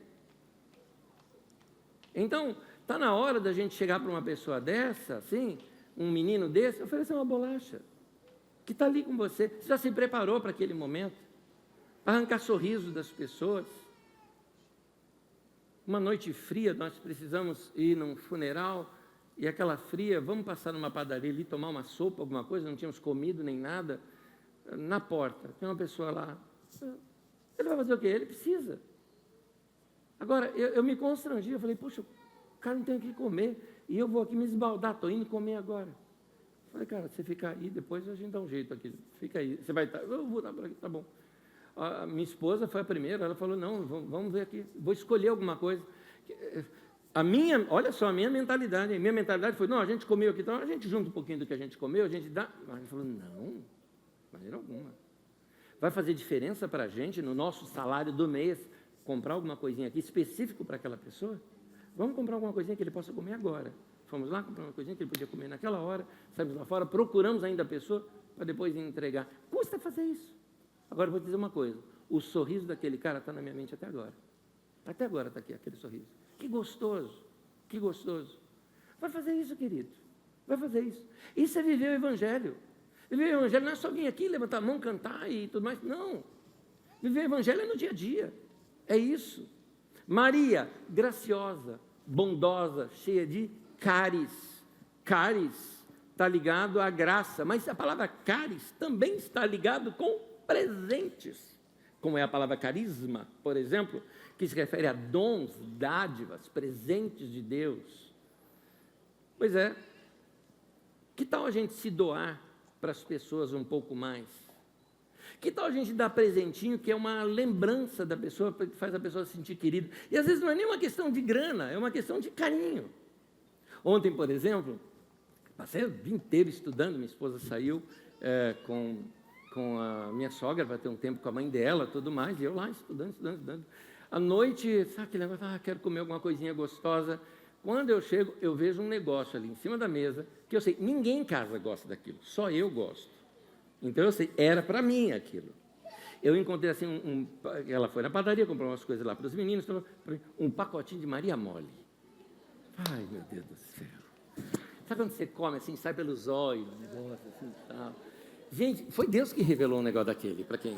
Então, está na hora da gente chegar para uma pessoa dessa, assim, um menino desse, oferecer uma bolacha, que está ali com você. Você já se preparou para aquele momento? Para arrancar sorriso das pessoas? Uma noite fria, nós precisamos ir num funeral, e aquela fria, vamos passar numa padaria ali, tomar uma sopa, alguma coisa, não tínhamos comido nem nada, na porta, tem uma pessoa lá, ele vai fazer o quê? Ele precisa. Agora, eu me constrangi, eu falei, puxa, o cara não tem o que comer, e eu vou aqui me esbaldar, estou indo comer agora. Eu falei, cara, você fica aí, depois a gente dá um jeito aqui, fica aí, você vai estar, eu vou estar por aqui, tá bom. A minha esposa foi a primeira, ela falou, não, vamos ver aqui, vou escolher alguma coisa. Olha só, a minha mentalidade foi, não, a gente comeu aqui, então a gente junta um pouquinho do que a gente comeu, a gente dá. A gente falou, não, de maneira alguma. Vai fazer diferença para a gente, no nosso salário do mês, comprar alguma coisinha aqui específico para aquela pessoa? Vamos comprar alguma coisinha que ele possa comer agora. Fomos lá, comprar uma coisinha que ele podia comer naquela hora, saímos lá fora, procuramos ainda a pessoa para depois entregar. Custa fazer isso. Agora, eu vou te dizer uma coisa, o sorriso daquele cara está na minha mente até agora. Até agora está aqui, aquele sorriso. Que gostoso, que gostoso. Vai fazer isso, querido, vai fazer isso. Isso é viver o Evangelho. Viver o Evangelho não é só vir aqui, levantar a mão, cantar e tudo mais, não. Viver o Evangelho é no dia a dia, é isso. Maria, graciosa, bondosa, cheia de cáris. Cáris está ligado à graça, mas a palavra cáris também está ligado com presentes, como é a palavra carisma, por exemplo, que se refere a dons, dádivas, presentes de Deus. Pois é, que tal a gente se doar para as pessoas um pouco mais? Que tal a gente dar presentinho que é uma lembrança da pessoa, que faz a pessoa se sentir querida? E às vezes não é nem uma questão de grana, é uma questão de carinho. Ontem, por exemplo, passei o dia inteiro estudando, minha esposa saiu com a minha sogra, vai ter um tempo com a mãe dela, tudo mais, e eu lá estudando. À noite, sabe aquele negócio, quero comer alguma coisinha gostosa. Quando eu chego, eu vejo um negócio ali em cima da mesa, que eu sei, ninguém em casa gosta daquilo, só eu gosto. Então eu sei, era para mim aquilo. Eu encontrei assim, ela foi na padaria, comprou umas coisas lá para os meninos, um pacotinho de Maria Mole. Ai, meu Deus do céu. Sabe quando você come assim, sai pelos olhos, um negócio assim e tal. Gente, foi Deus que revelou um negócio daquele, para quem...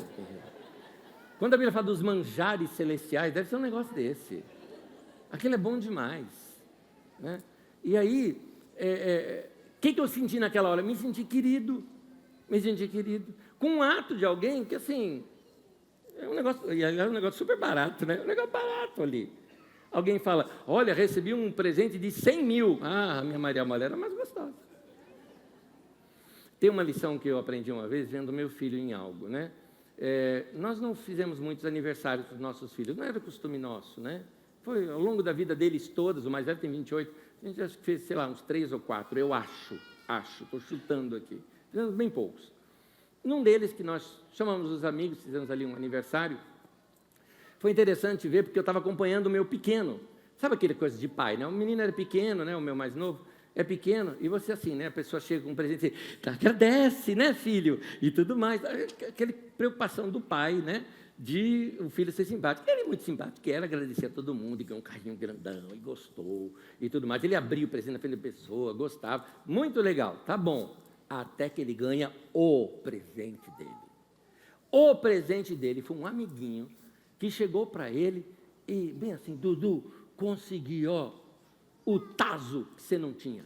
Quando a Bíblia fala dos manjares celestiais, deve ser um negócio desse. Aquilo é bom demais. Né? E aí, o que eu senti naquela hora? Me senti querido. Com um ato de alguém que, assim, é um negócio super barato, né? Um negócio barato ali. Alguém fala, olha, recebi um presente de 100 mil. A minha Maria Mole era mais gostosa. Tem uma lição que eu aprendi uma vez, vendo meu filho em algo, né? Nós não fizemos muitos aniversários para os nossos filhos, não era costume nosso, né? Foi ao longo da vida deles todos, o mais velho tem 28, a gente acho que fez, sei lá, uns 3 ou 4, eu acho, estou chutando aqui, fizemos bem poucos. Num deles, que nós chamamos os amigos, fizemos ali um aniversário, foi interessante ver, porque eu estava acompanhando o meu pequeno, sabe aquele coisa de pai, né? O menino era pequeno, né? O meu mais novo, é pequeno, e você assim, né? A pessoa chega com um presente e diz, agradece, né, filho? E tudo mais. Aquela preocupação do pai, né? De o filho ser simpático. Ele é muito simpático, era agradecer a todo mundo, e ganhou um carrinho grandão, e gostou, e tudo mais. Ele abriu o presente na frente da pessoa, gostava. Muito legal, tá bom. Até que ele ganha o presente dele. O presente dele foi um amiguinho que chegou para ele e, bem assim, Dudu, consegui, ó, o tazo que você não tinha.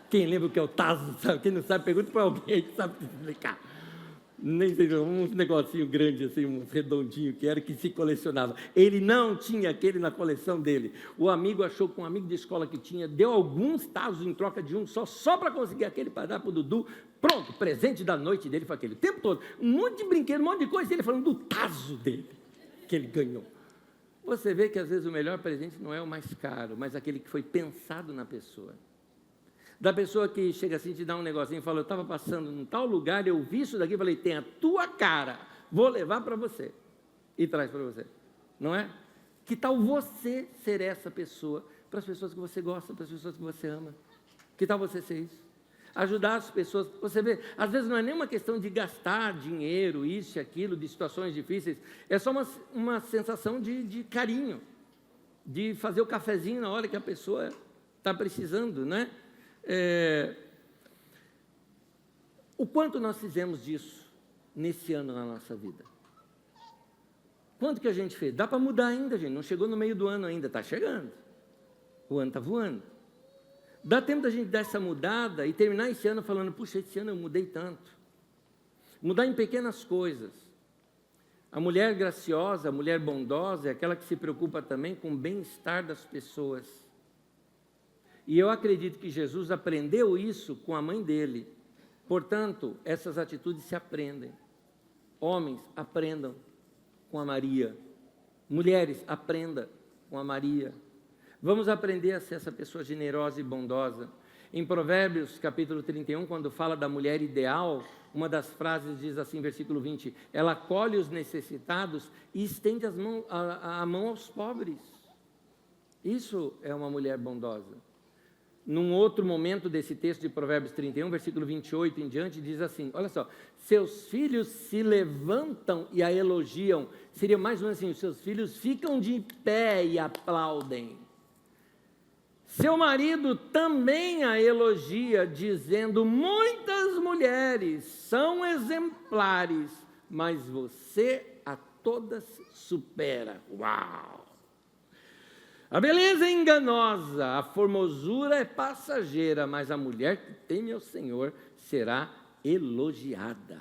Quem lembra o que é o tazo, sabe? Quem não sabe, pergunta para alguém que sabe explicar. Nem sei, um negocinho grande, assim, um redondinho que era, que se colecionava. Ele não tinha aquele na coleção dele. O amigo achou que um amigo de escola que tinha, deu alguns tazos em troca de um só para conseguir aquele para dar para o Dudu. Pronto, presente da noite dele foi aquele. O tempo todo, um monte de brinquedo, um monte de coisa, ele falando do tazo dele, que ele ganhou. Você vê que às vezes o melhor presente não é o mais caro, mas aquele que foi pensado na pessoa. Da pessoa que chega assim, te dá um negocinho e fala, eu estava passando num tal lugar, eu vi isso daqui, falei, tem a tua cara, vou levar para você. E traz para você, não é? Que tal você ser essa pessoa, para as pessoas que você gosta, para as pessoas que você ama? Que tal você ser isso? Ajudar as pessoas, você vê, às vezes não é nem uma questão de gastar dinheiro, isso e aquilo, de situações difíceis, é só uma sensação de carinho, de fazer o cafezinho na hora que a pessoa está precisando, né? O quanto nós fizemos disso nesse ano na nossa vida? Quanto que a gente fez? Dá para mudar ainda, gente, não chegou no meio do ano ainda, está chegando, o ano está voando. Dá tempo da gente dar essa mudada e terminar esse ano falando, puxa, esse ano eu mudei tanto. Mudar em pequenas coisas. A mulher graciosa, a mulher bondosa é aquela que se preocupa também com o bem-estar das pessoas. E eu acredito que Jesus aprendeu isso com a mãe dele. Portanto, essas atitudes se aprendem. Homens, aprendam com a Maria. Mulheres, aprenda com a Maria. Vamos aprender a ser essa pessoa generosa e bondosa. Em Provérbios, capítulo 31, quando fala da mulher ideal, uma das frases diz assim, versículo 20, ela acolhe os necessitados e estende a mão aos pobres. Isso é uma mulher bondosa. Num outro momento desse texto de Provérbios 31, versículo 28 em diante, diz assim, olha só, seus filhos se levantam e a elogiam. Seria mais ou menos assim, os seus filhos ficam de pé e aplaudem. Seu marido também a elogia, dizendo, muitas mulheres são exemplares, mas você a todas supera. Uau! A beleza é enganosa, a formosura é passageira, mas a mulher que teme ao Senhor será elogiada.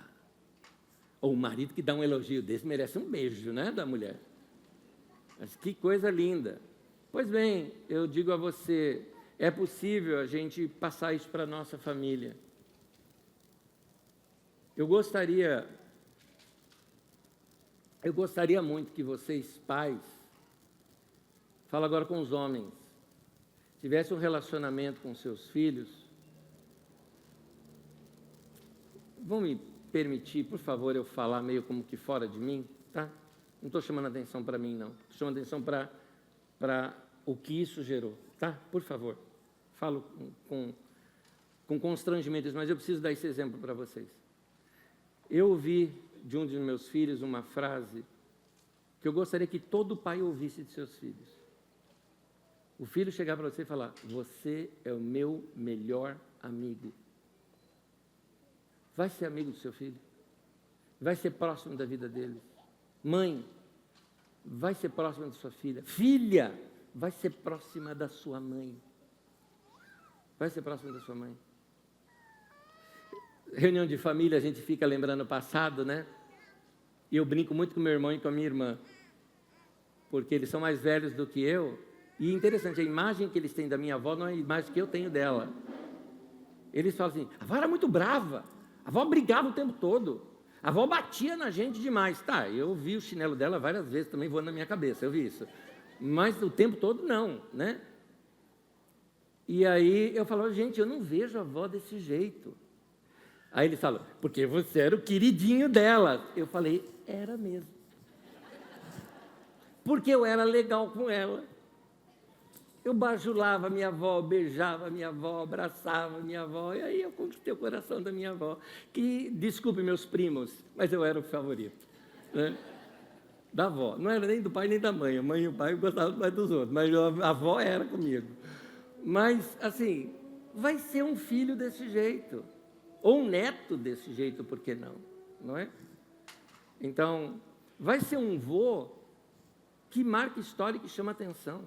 Ou o marido que dá um elogio desse merece um beijo, né, da mulher. Mas que coisa linda. Pois bem, eu digo a você, é possível a gente passar isso para a nossa família. Eu gostaria muito que vocês, pais, falo agora com os homens, tivessem um relacionamento com seus filhos. Vão me permitir, por favor, eu falar meio como que fora de mim, tá? Não estou chamando atenção para mim, não. Estou chamando atenção para o que isso gerou. Tá? Por favor. Falo com constrangimento, mas eu preciso dar esse exemplo para vocês. Eu ouvi de um dos meus filhos uma frase que eu gostaria que todo pai ouvisse de seus filhos. O filho chegar para você e falar: você é o meu melhor amigo. Vai ser amigo do seu filho? Vai ser próximo da vida dele? Mãe, vai ser próxima da sua filha? Filha, vai ser próxima da sua mãe. Vai ser próxima da sua mãe. Reunião de família, a gente fica lembrando o passado, né? E eu brinco muito com meu irmão e com a minha irmã, porque eles são mais velhos do que eu. E interessante, a imagem que eles têm da minha avó não é a imagem que eu tenho dela. Eles falam assim: a avó era muito brava, a avó brigava o tempo todo, a avó batia na gente demais. Tá, eu vi o chinelo dela várias vezes também voando na minha cabeça, eu vi isso. Mas o tempo todo não, né? E aí eu falo: gente, eu não vejo a avó desse jeito. Aí eles falam: porque você era o queridinho dela. Eu falei: era mesmo. Porque eu era legal com ela. Eu bajulava minha avó, beijava minha avó, abraçava minha avó, e aí eu conquistei o coração da minha avó, que, desculpe meus primos, mas eu era o favorito, né? Da avó. Não era nem do pai nem da mãe. A mãe e o pai gostavam mais dos outros, mas a avó era comigo. Mas, assim, vai ser um filho desse jeito, ou um neto desse jeito, por que não? Não é? Então, vai ser um vô que marca história e que chama atenção.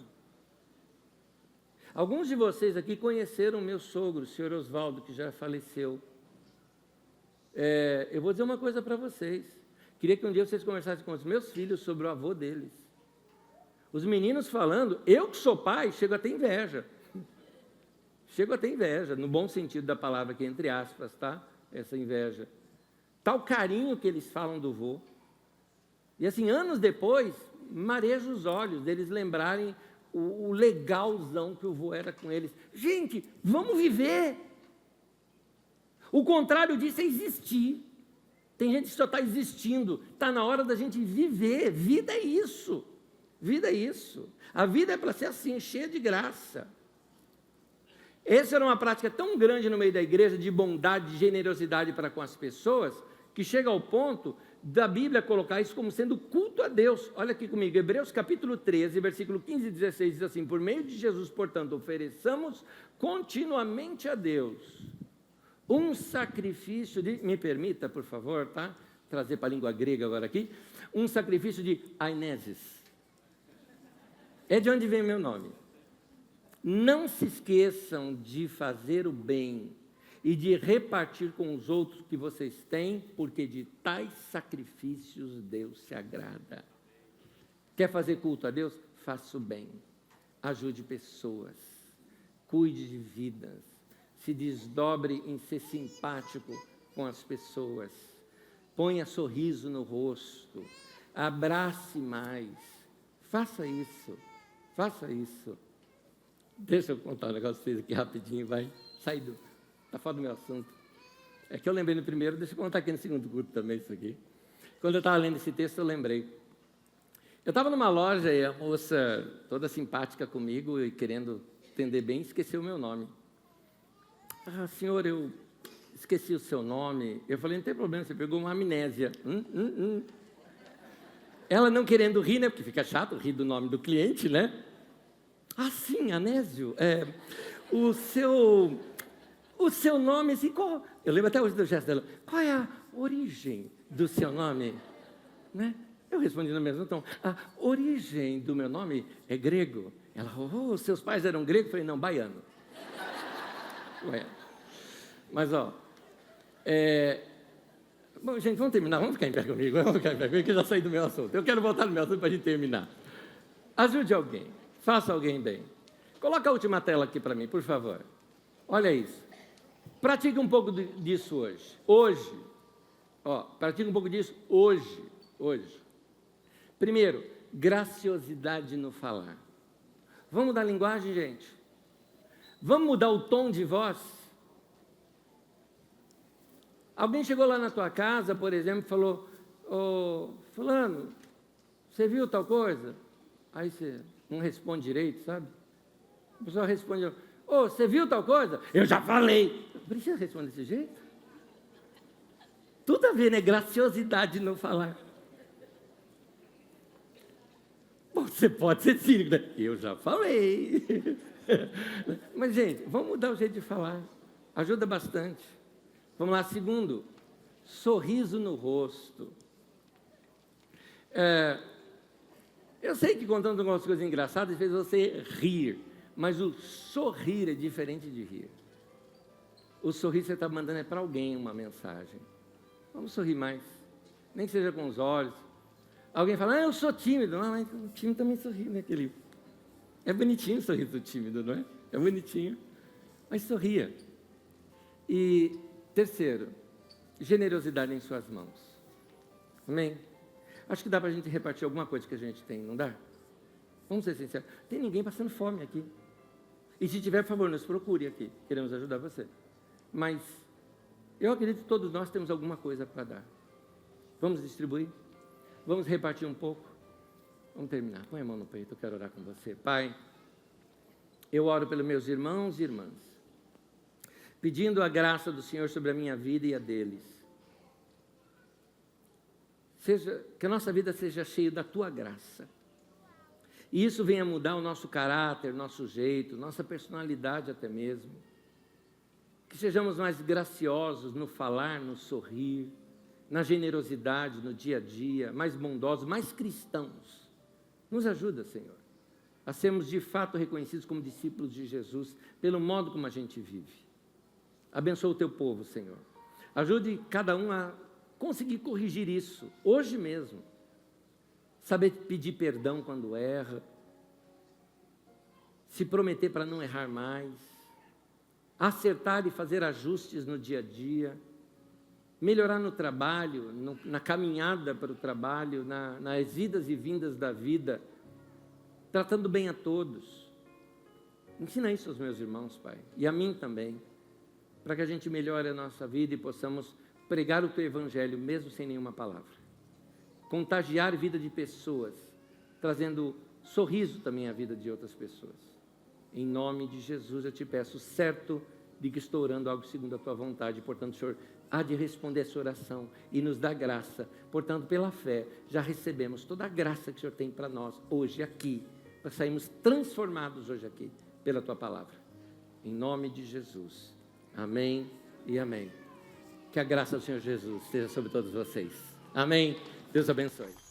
Alguns de vocês aqui conheceram meu sogro, o senhor Oswaldo, que já faleceu. Eu vou dizer uma coisa para vocês. Queria que um dia vocês conversassem com os meus filhos sobre o avô deles. Os meninos falando, eu que sou pai, chego a ter inveja. Chego a ter inveja, no bom sentido da palavra, aqui entre aspas, tá? Essa inveja. Tal carinho que eles falam do vô. E assim, anos depois, marejo os olhos deles lembrarem o legalzão que o vô era com eles. Gente, vamos viver. O contrário disso é existir. Tem gente que só está existindo. Está na hora da gente viver. Vida é isso. Vida é isso. A vida é para ser assim, cheia de graça. Essa era uma prática tão grande no meio da igreja, de bondade, de generosidade para com as pessoas, que chega ao ponto da Bíblia colocar isso como sendo culto a Deus. Olha aqui comigo, Hebreus capítulo 13, versículo 15 e 16, diz assim: por meio de Jesus, portanto, ofereçamos continuamente a Deus um sacrifício de, me permita, por favor, tá? Trazer para a língua grega agora aqui, um sacrifício de aineses. É de onde vem meu nome. Não se esqueçam de fazer o bem e de repartir com os outros que vocês têm, porque de tais sacrifícios Deus se agrada. Quer fazer culto a Deus? Faça o bem, ajude pessoas, cuide de vidas, se desdobre em ser simpático com as pessoas, ponha sorriso no rosto, abrace mais, faça isso, faça isso. Deixa eu contar um negócio para vocês aqui rapidinho, vai, sai do... Está fora do meu assunto. É que eu lembrei no primeiro, deixa eu contar aqui no segundo culto também isso aqui. Quando eu estava lendo esse texto, eu lembrei. Eu estava numa loja e a moça, toda simpática comigo e querendo atender bem, esqueceu o meu nome. Ah, senhor, eu esqueci o seu nome. Eu falei: não tem problema, você pegou uma amnésia. Ela não querendo rir, né, porque fica chato rir do nome do cliente, né? Ah, sim, Anésio. O seu nome, assim, qual... Eu lembro até hoje do gesto dela. Qual é a origem do seu nome? Né? Eu respondi no mesmo tom. A origem do meu nome é grego. Ela, seus pais eram gregos? Eu falei: não, baiano. Mas, bom, gente, vamos terminar. Vamos ficar em pé comigo. Vamos ficar em pé comigo, que eu já saí do meu assunto. Eu quero voltar no meu assunto para a gente terminar. Ajude alguém. Faça alguém bem. Coloca a última tela aqui para mim, por favor. Olha isso. Pratique um pouco disso hoje. Hoje. Pratique um pouco disso hoje. Hoje. Primeiro, graciosidade no falar. Vamos mudar a linguagem, gente? Vamos mudar o tom de voz? Alguém chegou lá na tua casa, por exemplo, e falou: fulano, você viu tal coisa? Aí você não responde direito, sabe? A pessoa responde, ô, você viu tal coisa? Eu já falei. Precisa responder desse jeito? Tudo a ver, né? Graciosidade de não falar. Bom, você pode ser cínico, né? Eu já falei. Mas, gente, vamos mudar o jeito de falar. Ajuda bastante. Vamos lá, segundo, sorriso no rosto. Eu sei que contando algumas coisas engraçadas fez você rir, mas o sorrir é diferente de rir. O sorrir você está mandando é para alguém uma mensagem. Vamos sorrir mais, nem que seja com os olhos. Alguém fala, eu sou tímido. Não, mas o tímido também sorri, né? É bonitinho o sorriso do tímido, não é? É bonitinho. Mas sorria. E terceiro, generosidade em suas mãos. Amém? Acho que dá para a gente repartir alguma coisa que a gente tem, não dá? Vamos ser sinceros. Tem ninguém passando fome aqui. E se tiver, por favor, nos procure aqui. Queremos ajudar você. Mas eu acredito que todos nós temos alguma coisa para dar. Vamos distribuir? Vamos repartir um pouco? Vamos terminar. Põe a mão no peito, eu quero orar com você. Pai, eu oro pelos meus irmãos e irmãs, pedindo a graça do Senhor sobre a minha vida e a deles. Que a nossa vida seja cheia da Tua graça. E isso venha mudar o nosso caráter, nosso jeito, nossa personalidade até mesmo. Que sejamos mais graciosos no falar, no sorrir, na generosidade, no dia a dia, mais bondosos, mais cristãos. Nos ajuda, Senhor, a sermos de fato reconhecidos como discípulos de Jesus, pelo modo como a gente vive. Abençoa o Teu povo, Senhor. Ajude cada um a conseguir corrigir isso, hoje mesmo. Saber pedir perdão quando erra, se prometer para não errar mais, acertar e fazer ajustes no dia a dia, melhorar no trabalho, na caminhada para o trabalho, nas idas e vindas da vida, tratando bem a todos. Ensina isso aos meus irmãos, Pai, e a mim também, para que a gente melhore a nossa vida e possamos pregar o Teu Evangelho, mesmo sem nenhuma palavra. Contagiar a vida de pessoas, trazendo sorriso também à vida de outras pessoas. Em nome de Jesus eu te peço, certo de que estou orando algo segundo a Tua vontade, portanto, Senhor, há de responder essa oração e nos dá graça. Portanto, pela fé, já recebemos toda a graça que o Senhor tem para nós, hoje aqui, para sairmos transformados hoje aqui, pela Tua palavra. Em nome de Jesus. Amém e amém. Que a graça do Senhor Jesus esteja sobre todos vocês. Amém. Deus abençoe.